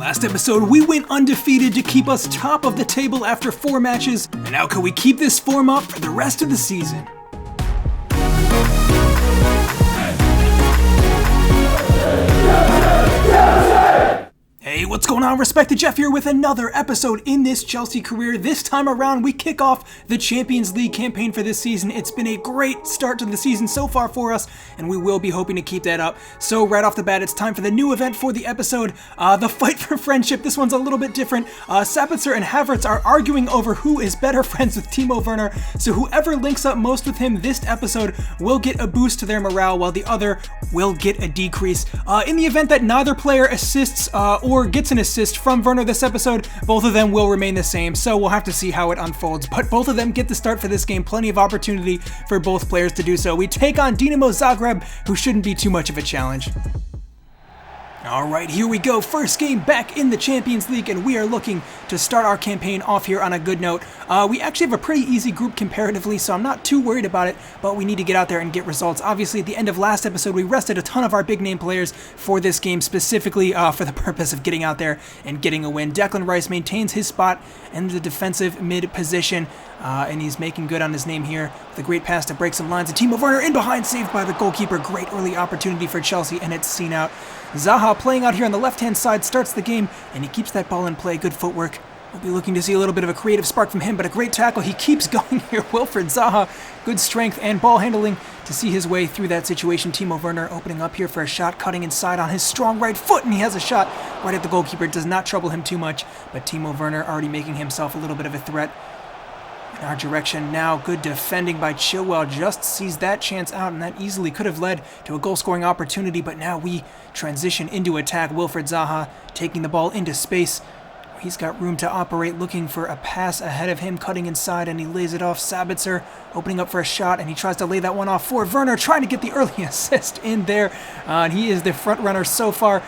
Last episode, we went undefeated to keep us top of the table after 4 matches, and now can we keep this form up for the rest of the season? Hey, what's going on? Respected Jeff here with another episode in this Chelsea career. This time around, we kick off the Champions League campaign for this season. It's been a great start to the season so far for us, and we will be hoping to keep that up. So right off the bat, it's time for the new event for the episode, the Fight for Friendship. This one's a little bit different. Sabitzer and Havertz are arguing over who is better friends with Timo Werner, so whoever links up most with him this episode will get a boost to their morale, while the other will get a decrease. In the event that neither player assists or gets an assist from Werner this episode, both of them will remain the same, so we'll have to see how it unfolds. But both of them get the start for this game, plenty of opportunity for both players to do so. We take on Dynamo Zagreb, who shouldn't be too much of a challenge. Alright, here we go. First game back in the Champions League, and we are looking to start our campaign off here on a good note. We actually have a pretty easy group comparatively, so I'm not too worried about it, but we need to get out there and get results. Obviously, at the end of last episode, we rested a ton of our big name players for this game, specifically for the purpose of getting out there and getting a win. Declan Rice maintains his spot in the defensive mid position, and he's making good on his name here with a great pass to break some lines. And Timo Werner in behind, saved by the goalkeeper. Great early opportunity for Chelsea, and it's seen out. Zaha playing out here on the left-hand side starts the game, and he keeps that ball in play. Good footwork. We'll be looking to see a little bit of a creative spark from him, but a great tackle. He keeps going here. Wilfried Zaha, good strength and ball handling to see his way through that situation. Timo Werner opening up here for a shot, cutting inside on his strong right foot, and he has a shot right at the goalkeeper. It does not trouble him too much, but Timo Werner already making himself a little bit of a threat in our direction now. Good defending by Chilwell, just sees that chance out, and that easily could have led to a goal-scoring opportunity, but now we transition into attack. Wilfried Zaha taking the ball into space. He's got room to operate, looking for a pass ahead of him, cutting inside, and he lays it off. Sabitzer opening up for a shot, and he tries to lay that one off for Werner, trying to get the early assist in there. And he is the front runner so far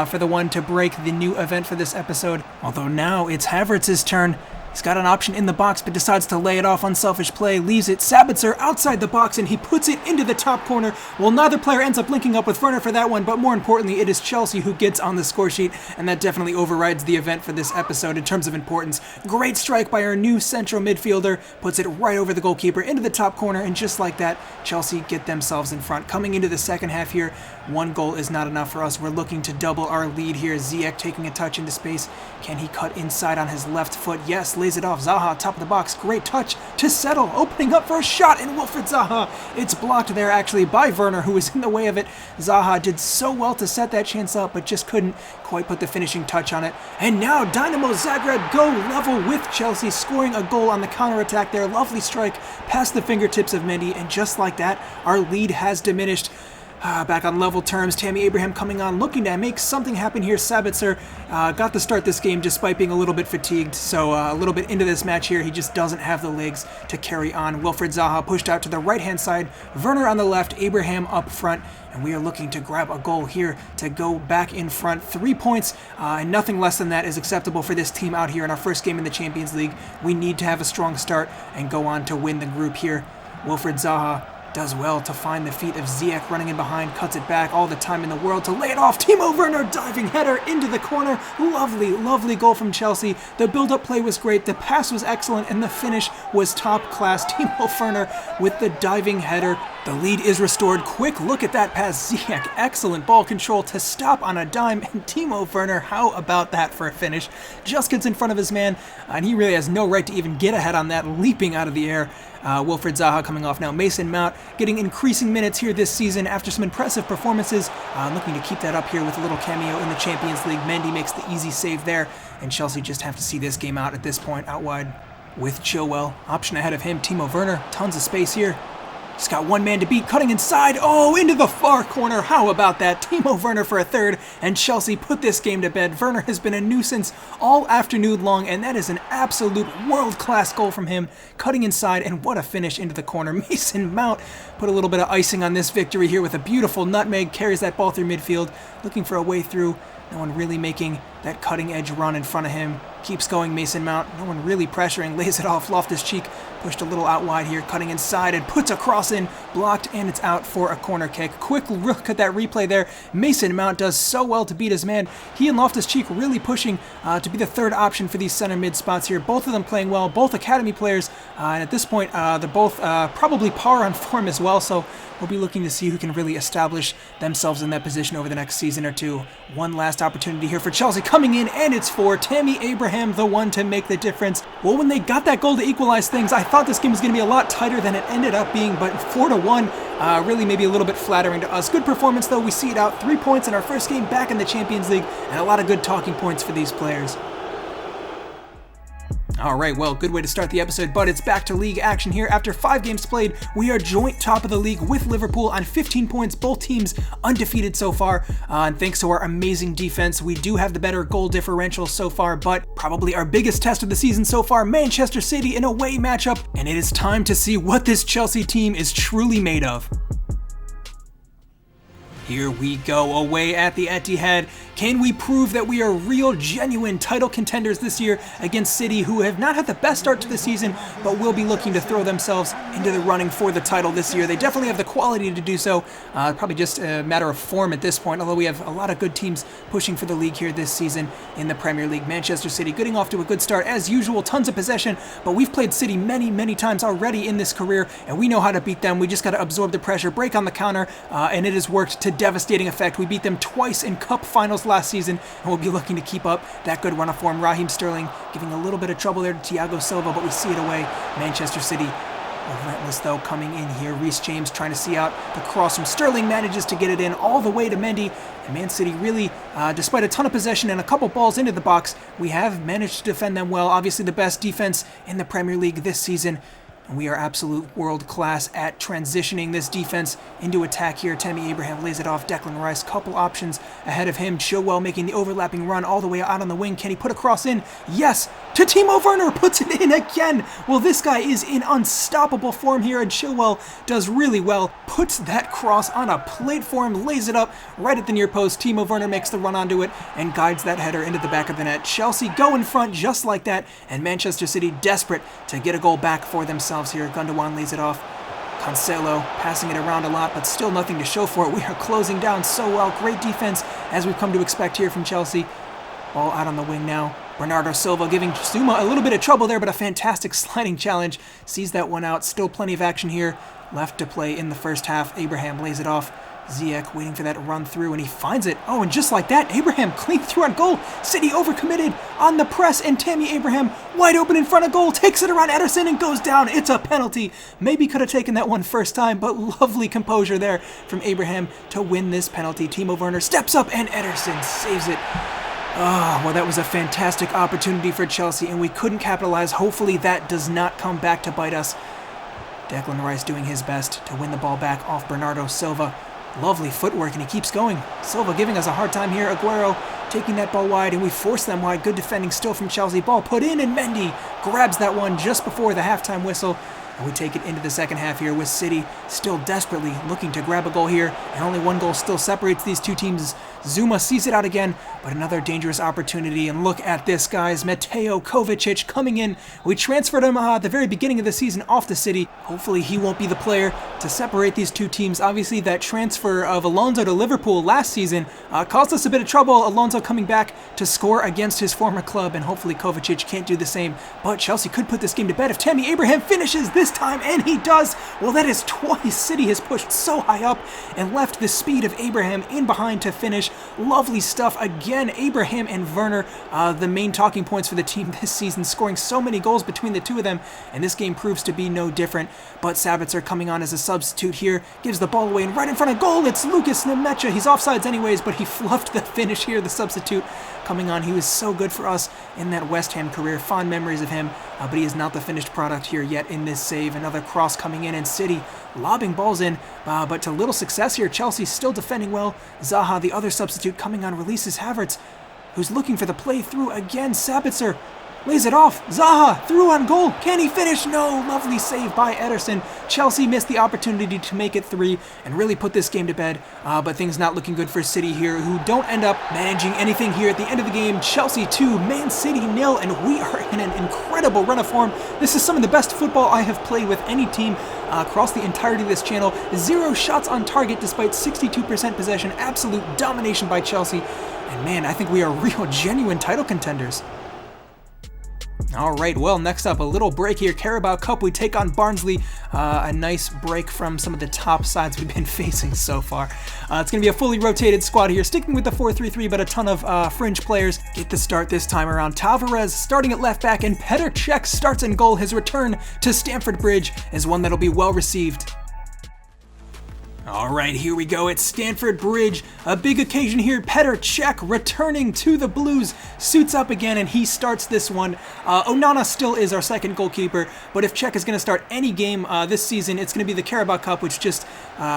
for the one to break the new event for this episode. Although now it's Havertz's turn. He's got an option in the box, but decides to lay it off. Unselfish play, leaves it. Sabitzer outside the box, and he puts it into the top corner. Well, neither player ends up linking up with Werner for that one, but more importantly, it is Chelsea who gets on the score sheet, and that definitely overrides the event for this episode in terms of importance. Great strike by our new central midfielder, puts it right over the goalkeeper into the top corner, and just like that, Chelsea get themselves in front. Coming into the second half here, 1 goal is not enough for us. We're looking to double our lead here. Cech taking a touch into space. Can he cut inside on his left foot? Yes, lays it off. Zaha, top of the box. Great touch to settle. Opening up for a shot, and Wilfried Zaha. It's blocked there, actually, by Werner, who was in the way of it. Zaha did so well to set that chance up, but just couldn't quite put the finishing touch on it. And now Dynamo Zagreb go level with Chelsea, scoring a goal on the counterattack there. Lovely strike past the fingertips of Mendy, and just like that, our lead has diminished. Back on level terms, Tammy Abraham coming on, looking to make something happen here. Sabitzer got to start this game despite being a little bit fatigued, so a little bit into this match here, he just doesn't have the legs to carry on. Wilfried Zaha pushed out to the right-hand side, Werner on the left, Abraham up front, and we are looking to grab a goal here to go back in front. 3 points, and nothing less than that is acceptable for this team out here in our first game in the Champions League. We need to have a strong start and go on to win the group here. Wilfried Zaha does well to find the feet of Cech running in behind, cuts it back, all the time in the world to lay it off. Timo Werner diving header into the corner. Lovely, lovely goal from Chelsea. The build-up play was great, the pass was excellent, and the finish was top class. Timo Werner with the diving header. The lead is restored. Quick look at that pass. Cech, excellent ball control to stop on a dime, and Timo Werner, how about that for a finish? Just gets in front of his man, and he really has no right to even get ahead on that, leaping out of the air. Wilfried Zaha coming off now. Mason Mount getting increasing minutes here this season after some impressive performances. Looking to keep that up here with a little cameo in the Champions League. Mendy makes the easy save there, and Chelsea just have to see this game out at this point, out wide with Chilwell. Option ahead of him, Timo Werner. Tons of space here. He's got one man to beat, cutting inside. Oh, into the far corner. How about that? Timo Werner for a third, and Chelsea put this game to bed. Werner has been a nuisance all afternoon long, and that is an absolute world-class goal from him. Cutting inside, and what a finish into the corner. Mason Mount put a little bit of icing on this victory here with a beautiful nutmeg. Carries that ball through midfield, looking for a way through. No one really making that cutting edge run in front of him. Keeps going Mason Mount. No one really pressuring. Lays it off. Loftus-Cheek pushed a little out wide here. Cutting inside and puts a cross in. Blocked, and it's out for a corner kick. Quick look at that replay there. Mason Mount does so well to beat his man. He and Loftus-Cheek really pushing to be the third option for these center mid spots here. Both of them playing well. Both academy players. And at this point, they're both probably par on form as well. So we'll be looking to see who can really establish themselves in that position over the next season or two. One last opportunity here for Chelsea coming in, and it's for Tammy Abraham, the one to make the difference. Well, when they got that goal to equalize things, I thought this game was going to be a lot tighter than it ended up being, but 4-1, really maybe a little bit flattering to us. Good performance, though. We see it out. 3 points in our first game back in the Champions League, and a lot of good talking points for these players. Alright, well, good way to start the episode, but it's back to league action here. After 5 games played, we are joint top of the league with Liverpool on 15 points, both teams undefeated so far, and thanks to our amazing defense, we do have the better goal differential so far, but probably our biggest test of the season so far, Manchester City in a away matchup, and it is time to see what this Chelsea team is truly made of. Here we go, away at the Etihad. Can we prove that we are real, genuine title contenders this year against City, who have not had the best start to the season, but will be looking to throw themselves into the running for the title this year? They definitely have the quality to do so. Probably just a matter of form at this point, although we have a lot of good teams pushing for the league here this season in the Premier League. Manchester City getting off to a good start, as usual, tons of possession, but we've played City many, many times already in this career, and we know how to beat them. We just got to absorb the pressure, break on the counter, and it has worked to devastating effect. We beat them twice in cup finals last season, and we'll be looking to keep up that good run of form. Raheem Sterling giving a little bit of trouble there to Thiago Silva, but we see it away. Manchester City relentless though coming in here. Reece James trying to see out the cross from Sterling, manages to get it in all the way to Mendy. And Man City really, despite a ton of possession and a couple balls into the box, we have managed to defend them well. Obviously the best defense in the Premier League this season. And we are absolute world class at transitioning this defense into attack here. Tammy Abraham lays it off. Declan Rice, couple options ahead of him. Chilwell making the overlapping run all the way out on the wing. Can he put a cross in? Yes! To Timo Werner, puts it in again! Well, this guy is in unstoppable form here, and Chilwell does really well. Puts that cross on a plate for him, lays it up right at the near post. Timo Werner makes the run onto it and guides that header into the back of the net. Chelsea go in front just like that, and Manchester City desperate to get a goal back for themselves here. Gundogan lays it off. Cancelo passing it around a lot, but still nothing to show for it. We are closing down so well. Great defense, as we've come to expect here from Chelsea. Ball out on the wing now. Bernardo Silva giving Zuma a little bit of trouble there, but a fantastic sliding challenge. Sees that one out. Still plenty of action here left to play in the first half. Abraham lays it off. Ziyech waiting for that run through, and he finds it. Oh, and just like that, Abraham clean through on goal. City overcommitted on the press, and Tammy Abraham wide open in front of goal, takes it around Ederson and goes down. It's a penalty. Maybe could have taken that one first time, but lovely composure there from Abraham to win this penalty. Timo Werner steps up, and Ederson saves it. Oh, well, that was a fantastic opportunity for Chelsea, and we couldn't capitalize. Hopefully that does not come back to bite us. Declan Rice doing his best to win the ball back off Bernardo Silva. Lovely footwork, and he keeps going. Silva giving us a hard time here. Aguero taking that ball wide, and we force them wide. Good defending still from Chelsea. Ball put in, and Mendy grabs that one just before the halftime whistle. And we take it into the second half here with City still desperately looking to grab a goal here. And only one goal still separates these two teams. Zuma sees it out again, but another dangerous opportunity. And look at this, guys. Mateo Kovacic coming in. We transferred him at the very beginning of the season off to City. Hopefully he won't be the player to separate these two teams. Obviously that transfer of Alonso to Liverpool last season caused us a bit of trouble. Alonso coming back to score against his former club, and hopefully Kovacic can't do the same. But Chelsea could put this game to bed if Tammy Abraham finishes this time, and he does. Well, that is twice City has pushed so high up and left the speed of Abraham in behind to finish. Lovely stuff. Again, Abraham and Werner, the main talking points for the team this season, scoring so many goals between the two of them, and this game proves to be no different. But Sabitzer coming on as a substitute here, gives the ball away, and right in front of goal, it's Lucas Nemecha. He's offsides anyways, but he fluffed the finish here, the substitute coming on. He was so good for us in that West Ham career. Fond memories of him, but he is not the finished product here yet in this save. Another cross coming in, and City lobbing balls in, but to little success here. Chelsea still defending well. Zaha, the other substitute, coming on, releases Havertz, who's looking for the play through again. Sabitzer lays it off. Zaha through on goal. Can he finish? No. Lovely save by Ederson. Chelsea missed the opportunity to make it 3 and really put this game to bed. But things not looking good for City here, who don't end up managing anything here at the end of the game. Chelsea 2, Man City 0, and we are in an incredible run of form. This is some of the best football I have played with any team across the entirety of this channel. 0 shots on target despite 62% possession. Absolute domination by Chelsea. And man, I think we are real, genuine title contenders. Alright, well, next up, a little break here. Carabao Cup, we take on Barnsley. A nice break from some of the top sides we've been facing so far. It's going to be a fully rotated squad here, sticking with the 4-3-3, but a ton of fringe players get the start this time around. Tavares starting at left back, and Cech starts in goal. His return to Stamford Bridge is one that'll be well received. All right, here we go. It's Stamford Bridge. A big occasion here. Cech returning to the Blues. Suits up again, and he starts this one. Onana still is our second goalkeeper, but if Cech is going to start any game this season, it's going to be the Carabao Cup, which just,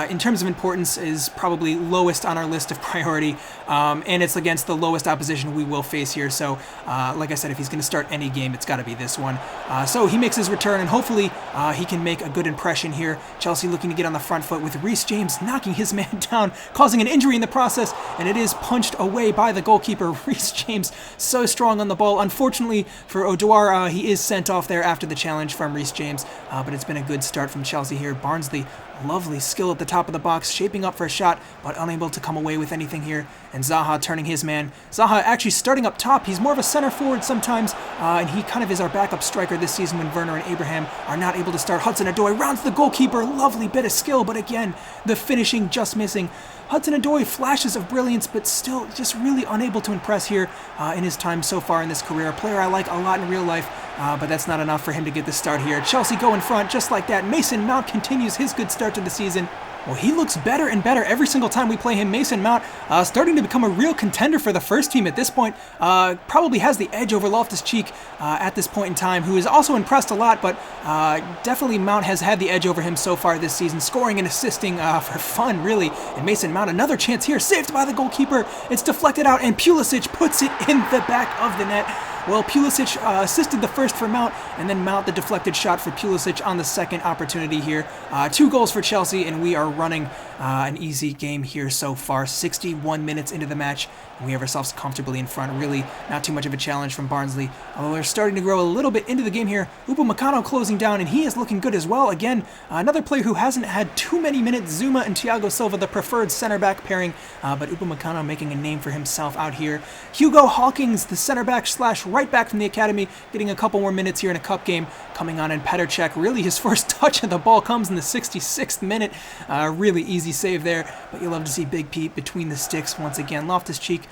in terms of importance, is probably lowest on our list of priority, and it's against the lowest opposition we will face here. So, like I said, if he's going to start any game, it's got to be this one. So he makes his return, and hopefully he can make a good impression here. Chelsea looking to get on the front foot with Reece James knocking his man down, causing an injury in the process, and it is punched away by the goalkeeper. Reece James so strong on the ball. Unfortunately for Odouar, he is sent off there after the challenge from Reece James, but it's been a good start from Chelsea here. Barnsley, lovely skill at the top of the box, shaping up for a shot, but unable to come away with anything here. And Zaha turning his man. Zaha actually starting up top. He's more of a center forward sometimes, and he kind of is our backup striker this season when Werner and Abraham are not able to start. Hudson-Odoi rounds the goalkeeper. Lovely bit of skill, but again, the finishing just missing. Hudson-Odoi, flashes of brilliance, but still just really unable to impress here in his time so far in this career. A player I like a lot in real life, but that's not enough for him to get the start here. Chelsea go in front just like that. Mason Mount continues his good start to the season. Well, he looks better and better every single time we play him. Mason Mount starting to become a real contender for the first team at this point. Probably has the edge over Loftus-Cheek at this point in time, who is also impressed a lot, but definitely Mount has had the edge over him so far this season, scoring and assisting for fun, really. And Mason Mount, another chance here, saved by the goalkeeper. It's deflected out, and Pulisic puts it in the back of the net. Well, Pulisic assisted the first for Mount, and then Mount the deflected shot for Pulisic on the second opportunity here. 2 goals for Chelsea, and we are running an easy game here so far. 61 minutes into the match, and we have ourselves comfortably in front. Really not too much of a challenge from Barnsley, although they're starting to grow a little bit into the game here. Upamecano closing down, and he is looking good as well. Again, another player who hasn't had too many minutes. Zuma and Thiago Silva, the preferred center-back pairing, but Upamecano making a name for himself out here. Hugo Hawkins, the center-back slash right back from the academy, getting a couple more minutes here in a cup game, coming on. And Cech, really his first touch of the ball comes in the 66th minute. Really easy save there, but you love to see Big Pete between the sticks once again. Loftus-Cheek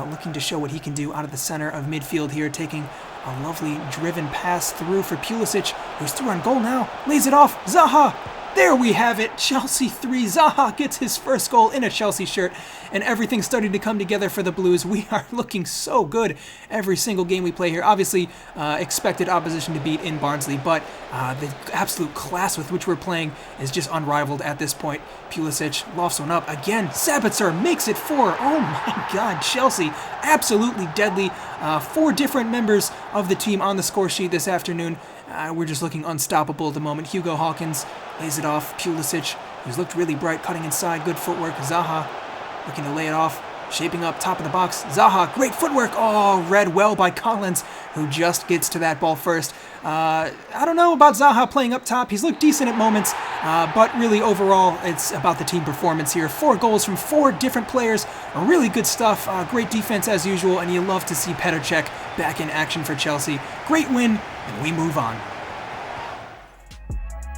looking to show what he can do out of the center of midfield here, taking a lovely driven pass through for Pulisic, who's through on goal now, lays it off. Zaha! There we have it, Chelsea 3. Zaha gets his first goal in a Chelsea shirt, and everything's starting to come together for the Blues. We are looking so good every single game we play here. Obviously, expected opposition to beat in Barnsley, but the absolute class with which we're playing is just unrivaled at this point. Pulisic lofts one up again. Sabitzer makes it 4. Oh my God, Chelsea absolutely deadly. 4 different members of the team on the score sheet this afternoon. We're just looking unstoppable at the moment. Hugo Hawkins lays it off. Pulisic, who's looked really bright, cutting inside. Good footwork. Zaha looking to lay it off. Shaping up top of the box. Zaha, great footwork. Oh, read well by Collins, who just gets to that ball first. I don't know about Zaha playing up top. He's looked decent at moments, but really overall, it's about the team performance here. 4 goals from 4 different players. Really good stuff. Great defense as usual, and you love to see Cech back in action for Chelsea. Great win, and we move on.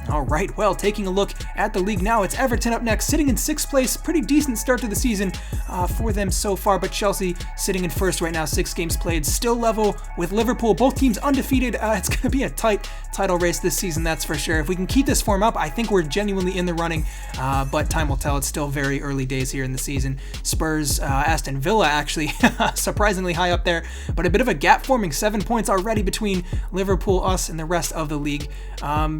All right, well, taking a look at the league now, it's Everton up next, sitting in 6th place. Pretty decent start to the season for them so far, but Chelsea sitting in 1st right now, 6 games played, still level with Liverpool. Both teams undefeated. It's going to be a tight title race this season, that's for sure. If we can keep this form up, I think we're genuinely in the running, but time will tell. It's still very early days here in the season. Spurs, Aston Villa actually surprisingly high up there, but a bit of a gap forming, 7 points already between Liverpool, us, and the rest of the league.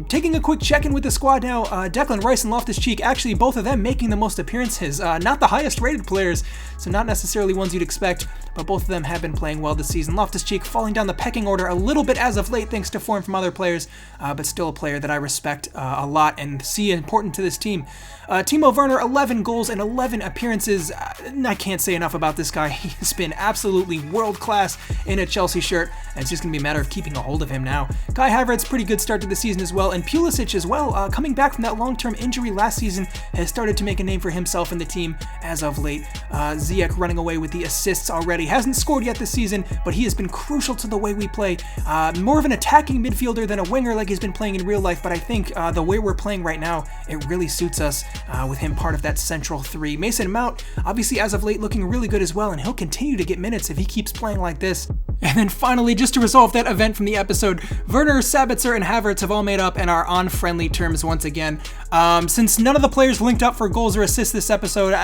Taking a quick check checking with the squad now. Declan Rice and Loftus-Cheek, actually both of them making the most appearances. Not the highest rated players, so not necessarily ones you'd expect, but both of them have been playing well this season. Loftus-Cheek falling down the pecking order a little bit as of late thanks to form from other players, but still a player that I respect a lot and see important to this team. Timo Werner, 11 goals and 11 appearances. I can't say enough about this guy. He's been absolutely world-class in a Chelsea shirt, and it's just going to be a matter of keeping a hold of him now. Kai Havertz, pretty good start to the season as well, and Pulisic as well, coming back from that long-term injury last season, has started to make a name for himself in the team as of late. Ziyech running away with the assists already. Hasn't scored yet this season, but he has been crucial to the way we play. More of an attacking midfielder than a winger like he's been playing in real life, but I think the way we're playing right now, it really suits us with him part of that central three. Mason Mount, obviously as of late, looking really good as well, and he'll continue to get minutes if he keeps playing like this. And then finally, just to resolve that event from the episode, Werner, Sabitzer, and Havertz have all made up and are on friendly terms once again. Since none of the players linked up for goals or assists this episode,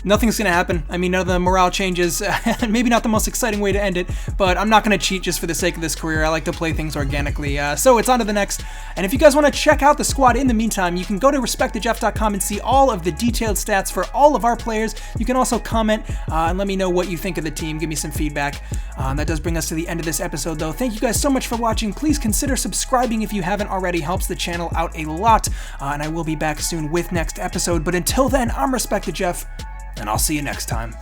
nothing's going to happen. I mean, none of the morale changes. Maybe not the most exciting way to end it, but I'm not going to cheat just for the sake of this career. I like to play things organically. So it's on to the next. And if you guys want to check out the squad in the meantime, you can go to respectthejeff.com and see all of the detailed stats for all of our players. You can also comment and let me know what you think of the team. Give me some feedback. That does bring us to the end of this episode, though. Thank you guys so much for watching. Please consider subscribing if you haven't already. Helps the channel out a lot. And I will be back soon with next episode. But until then, I'm Respect the Jeff, and I'll see you next time.